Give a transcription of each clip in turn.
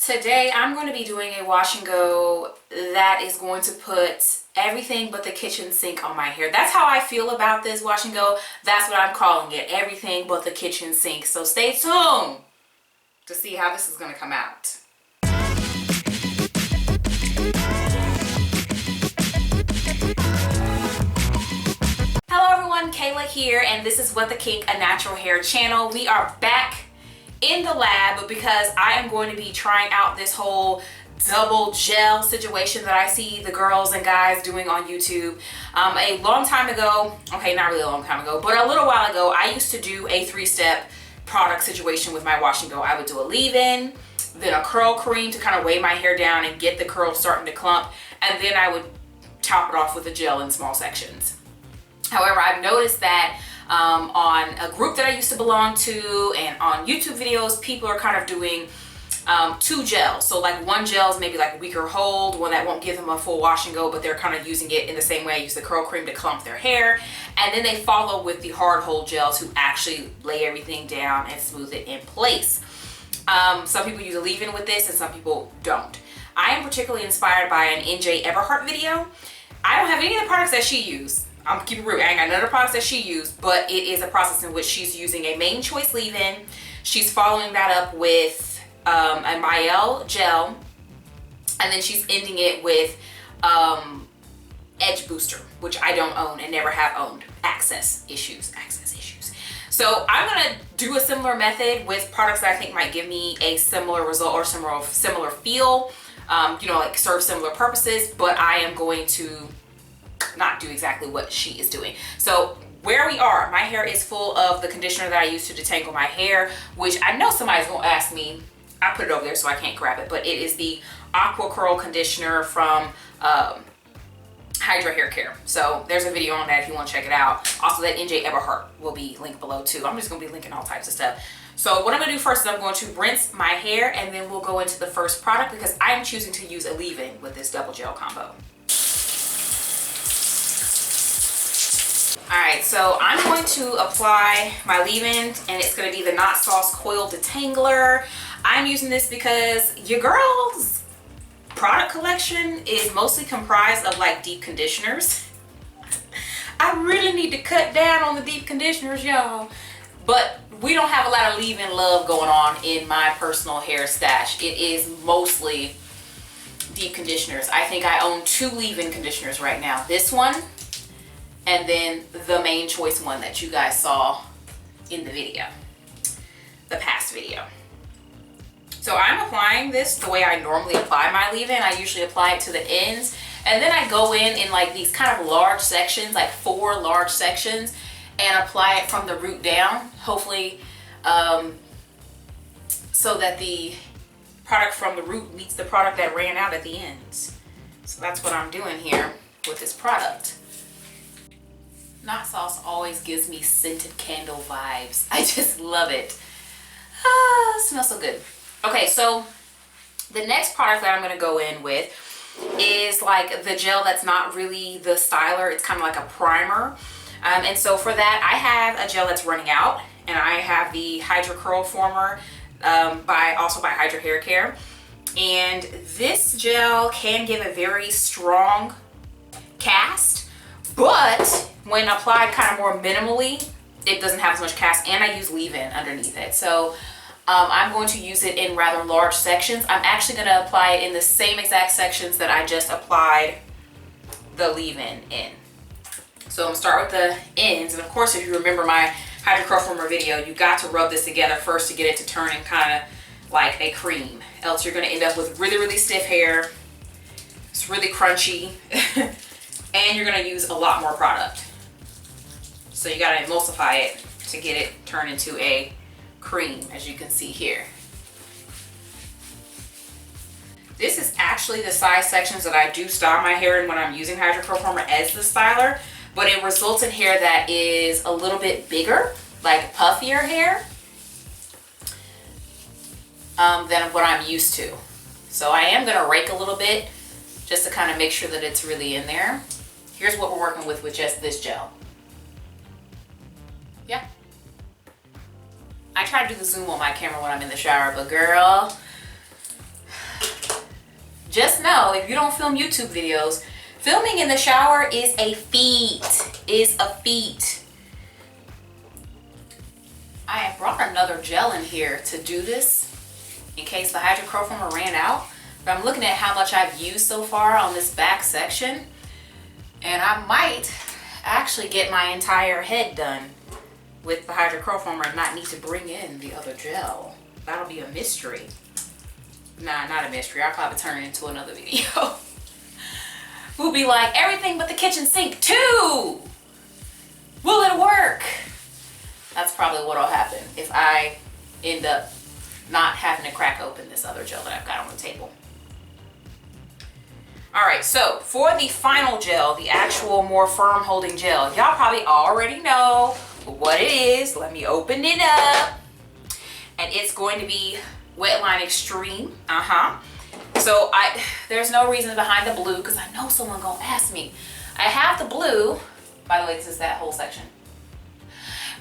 Today I'm going to be doing a wash and go that is going to put everything but the kitchen sink on my hair. That's how I feel about this wash and go. That's what I'm calling it, everything but the kitchen sink. So stay tuned to see how this is going to come out. Hello everyone, Kayla here, and this is What the Kink, a natural hair channel. We are back in the lab because I am going to be trying out this whole double gel situation that I see the girls and guys doing on YouTube. A long time ago, okay, not really a long time ago, but a little while ago, I used to do a 3-step product situation with my wash and go. I would do a leave-in, then a curl cream to kind of weigh my hair down and get the curls starting to clump, and then I would top it off with a gel in small sections. However, I've noticed that on a group that I used to belong to and on YouTube videos, people are kind of doing 2 gels. So like one gel is maybe like a weaker hold, one that won't give them a full wash and go, but they're kind of using it in the same way I use the curl cream to clump their hair. And then they follow with the hard hold gels who actually lay everything down and smooth it in place. Some people use a leave-in with this and some people don't. I am particularly inspired by an NJ Everhart video. I don't have any of the products that she used. I'm gonna keep it real. I ain't got none of the products that she used, but it is a process in which she's using a main choice leave-in. She's following that up with a Mielle gel, and then she's ending it with Edge Booster, which I don't own and never have owned. Access issues. So I'm gonna do a similar method with products that I think might give me a similar result or similar feel, like serve similar purposes, but I am going to not do exactly what she is doing. So where we are, my hair is full of the conditioner that I use to detangle my hair, which I know somebody's gonna ask me. I put it over there so I can't grab it, but it is the Aqua Curl conditioner from Hydra Hair Care. So there's a video on that if you want to check it out. Also, that NJ Everhart will be linked below too. I'm just gonna be linking all types of stuff. So what I'm gonna do first is I'm going to rinse my hair, and then we'll go into the first product because I'm choosing to use a leave-in with this double gel combo. Alright, so I'm going to apply my leave-in, and it's going to be the Not Sauce Coil Detangler. I'm using this because your girl's product collection is mostly comprised of like deep conditioners. I really need to cut down on the deep conditioners, y'all. But we don't have a lot of leave-in love going on in my personal hair stash. It is mostly deep conditioners. I think I own 2 leave-in conditioners right now. This one, and then the main choice one that you guys saw in the video, the past video. So I'm applying this the way I normally apply my leave-in. I usually apply it to the ends, and then I go in like these kind of large sections, like 4 large sections, and apply it from the root down, hopefully so that the product from the root meets the product that ran out at the ends. So that's what I'm doing here with this product. Not Sauce always gives me scented candle vibes. I just love it. Ah, it smells so good. Okay, so the next product that I'm going to go in with is like the gel that's not really the styler. It's kind of like a primer. And so for that, I have a gel that's running out, and I have the Hydra Curl Former by Hydra Hair Care. And this gel can give a very strong cast, but when applied kind of more minimally, it doesn't have as much cast, and I use leave-in underneath it. So I'm going to use it in rather large sections. I'm actually going to apply it in the same exact sections that I just applied the leave-in in. So I'm going to start with the ends, and of course, if you remember my Hydra Curl Former video, you got to rub this together first to get it to turn in kind of like a cream. Else you're going to end up with really, really stiff hair. It's really crunchy, and you're going to use a lot more product. So you got to emulsify it to get it turned into a cream, as you can see here. This is actually the size sections that I do style my hair in when I'm using Hydra Curl Former as the styler, but it results in hair that is a little bit bigger, like puffier hair, than what I'm used to. So I am going to rake a little bit just to kind of make sure that it's really in there. Here's what we're working with just this gel. Yeah. I try to do the zoom on my camera when I'm in the shower, but girl, just know, if you don't film YouTube videos, filming in the shower is a feat. I have brought another gel in here to do this in case the hydrochromium ran out. But I'm looking at how much I've used so far on this back section, and I might actually get my entire head done with the hydrochromium and not need to bring in the other gel. That'll be a mystery. Nah, not a mystery. I'll probably turn it into another video. We'll be like, everything but the kitchen sink too. Will it work? That's probably what'll happen if I end up not having to crack open this other gel that I've got on the table. All right, so for the final gel, the actual more firm holding gel, y'all probably already know what it is. Let me open it up. And it's going to be Wetline Extreme. So there's no reason behind the blue, because I know someone gonna ask me. I have the blue. By the way, this is that whole section.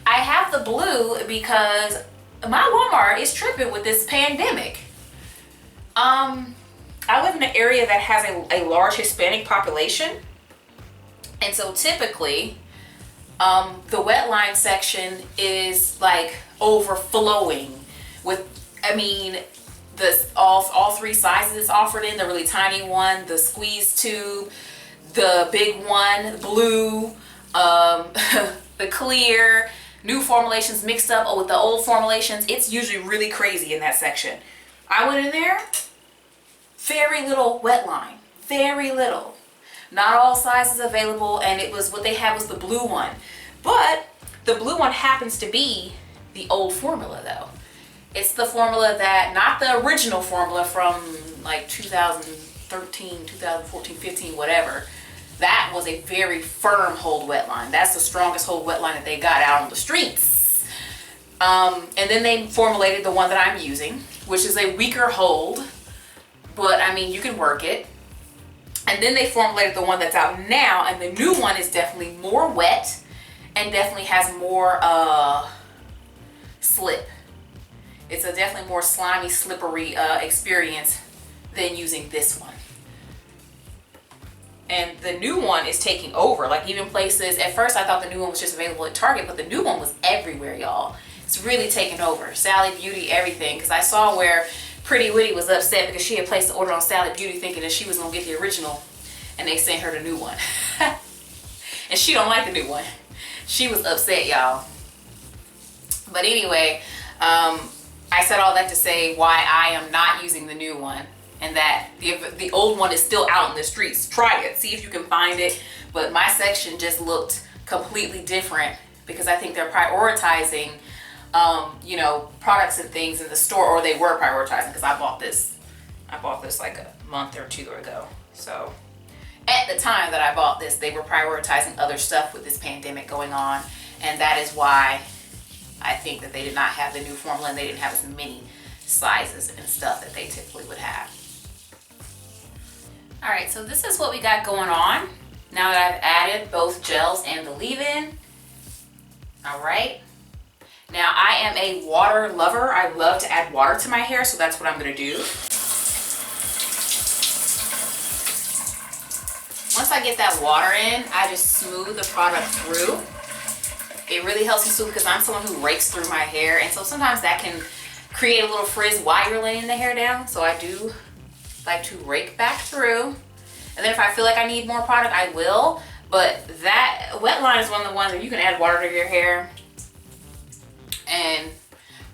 I have the blue because my Walmart is tripping with this pandemic. I live in an area that has a large Hispanic population, and so typically the wet line section is like overflowing with, I mean, all three sizes offered in, the really tiny one, the squeeze tube, the big one, blue, the clear, new formulations mixed up with the old formulations. It's usually really crazy in that section. I went in there, very little wet line, very little. Not all sizes available, and it was, what they had was the blue one. But the blue one happens to be the old formula though. It's the formula that, not the original formula from like 2013, 2014, 15, whatever. That was a very firm hold wet line. That's the strongest hold wet line that they got out on the streets. And then they formulated the one that I'm using, which is a weaker hold, but I mean, you can work it. And then they formulated the one that's out now, and the new one is definitely more wet and definitely has more slip. It's a definitely more slimy, slippery experience than using this one. And the new one is taking over. Like, even places, at first I thought the new one was just available at Target, but the new one was everywhere, y'all. It's really taking over. Sally Beauty, everything. Because I saw where Pretty Witty was upset because she had placed the order on Sally Beauty thinking that she was going to get the original, and they sent her the new one. And she don't like the new one. She was upset, y'all. But anyway, I said all that to say why I am not using the new one, and that the old one is still out in the streets. Try it, see if you can find it. But my section just looked completely different because I think they're prioritizing you know, products and things in the store, or they were prioritizing, because I bought this like a month or two ago. So at the time that I bought this, they were prioritizing other stuff with this pandemic going on, and that is why I think that they did not have the new formula, and they didn't have as many sizes and stuff that they typically would have. All right, so this is what we got going on now that I've added both gels and the leave-in. All right. Now, I am a water lover. I love to add water to my hair, so that's what I'm gonna do. Once I get that water in, I just smooth the product through. It really helps me smooth because I'm someone who rakes through my hair, and so sometimes that can create a little frizz while you're laying the hair down. So I do like to rake back through. And then if I feel like I need more product, I will. But that wet line is one of the ones where you can add water to your hair, and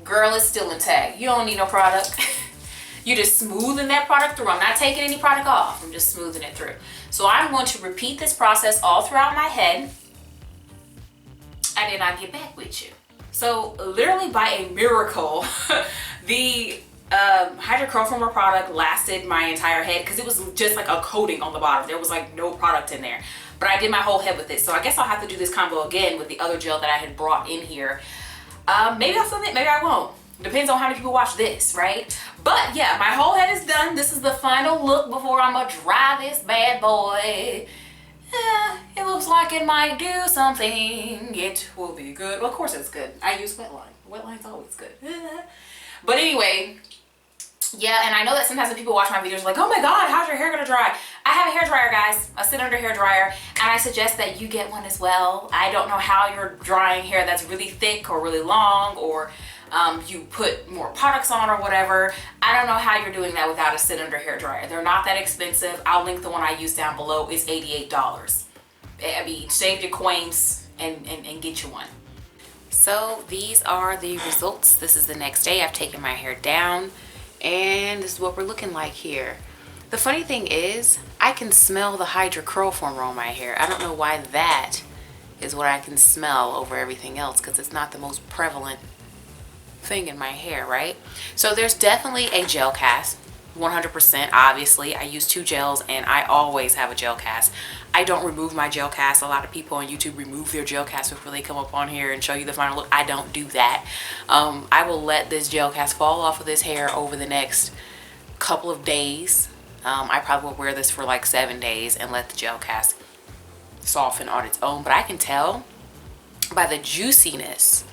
girl, it's still intact. You don't need no product. You just smoothing that product through. I'm not taking any product off. I'm just smoothing it through. So I'm going to repeat this process all throughout my head, and then I'll get back with you. So literally by a miracle, the hydrochromium product lasted my entire head, because it was just like a coating on the bottom. There was like no product in there. But I did my whole head with it. So I guess I'll have to do this combo again with the other gel that I had brought in here. Maybe I'll film it, maybe I won't. Depends on how many people watch this, right? But yeah, my whole head is done. This is the final look before I'm gonna dry this bad boy. It looks like it might do something. It will be good. Well, of course it's good. I use wet line. Wet line's always good. But anyway, Yeah, and I know that sometimes when people watch my videos, like, oh my god, how's your hair gonna dry? I have a hair dryer, guys, a sit under hair dryer, and I suggest that you get one as well. I don't know how you're drying hair that's really thick or really long, or you put more products on or whatever. I don't know how you're doing that without a sit under hair dryer. They're not that expensive. I'll link the one I use down below. It's $88. I mean, save your coins and get you one. So these are the results. This is the next day. I've taken my hair down, and this is what we're looking like here. The funny thing is, I can smell the Hydra Curl Former on my hair. I don't know why that is what I can smell over everything else, because it's not the most prevalent thing in my hair, right? So there's definitely a gel cast, 100%. Obviously, I use 2 gels, and I always have a gel cast. I don't remove my gel cast. A lot of people on YouTube remove their gel cast before they come up on here and show you the final look. I don't do that. I will let this gel cast fall off of this hair over the next couple of days. I probably will wear this for like 7 days and let the gel cast soften on its own. But I can tell by the juiciness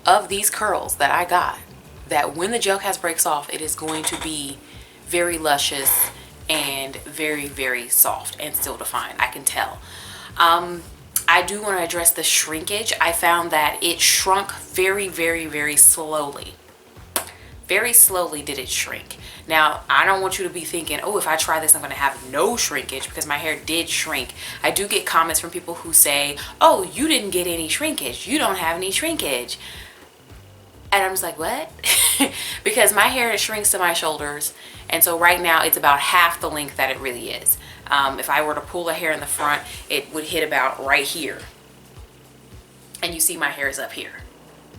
of these curls that I got that when the gel cast breaks off, it is going to be very luscious and very, very soft and still defined. I can tell. I do want to address the shrinkage. I found that it shrunk very, very, very slowly. Very slowly did it shrink. Now, I don't want you to be thinking, oh, if I try this, I'm going to have no shrinkage, because my hair did shrink. I do get comments from people who say, oh, you didn't get any shrinkage. You don't have any shrinkage. And I'm just like, what? Because my hair shrinks to my shoulders. And so right now it's about half the length that it really is. If I were to pull a hair in the front, it would hit about right here. And you see my hair is up here.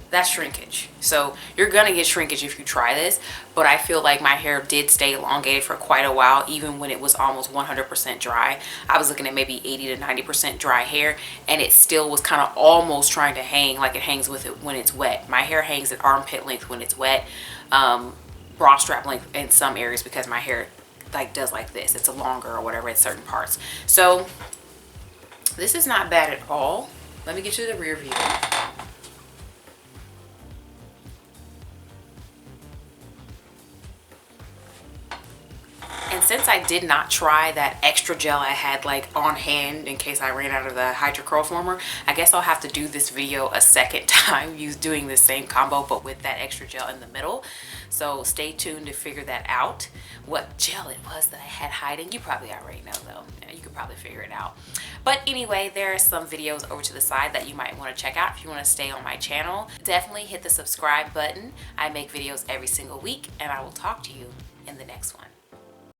That's shrinkage. So you're gonna get shrinkage if you try this, but I feel like my hair did stay elongated for quite a while, even when it was almost 100% dry. I was looking at maybe 80 to 90% dry hair, and it still was kind of almost trying to hang like it hangs with it when it's wet. My hair hangs at armpit length when it's wet, bra strap length in some areas, because my hair like does like this. It's a longer or whatever at certain parts. So this is not bad at all. Let me get you the rear view. And since I did not try that extra gel I had like on hand in case I ran out of the Hydra Curl Former, I guess I'll have to do this video a second time doing the same combo but with that extra gel in the middle. So stay tuned to figure that out. What gel it was that I had hiding, you probably already know though. Yeah, you could probably figure it out. But anyway, there are some videos over to the side that you might want to check out if you want to stay on my channel. Definitely hit the subscribe button. I make videos every single week, and I will talk to you in the next one.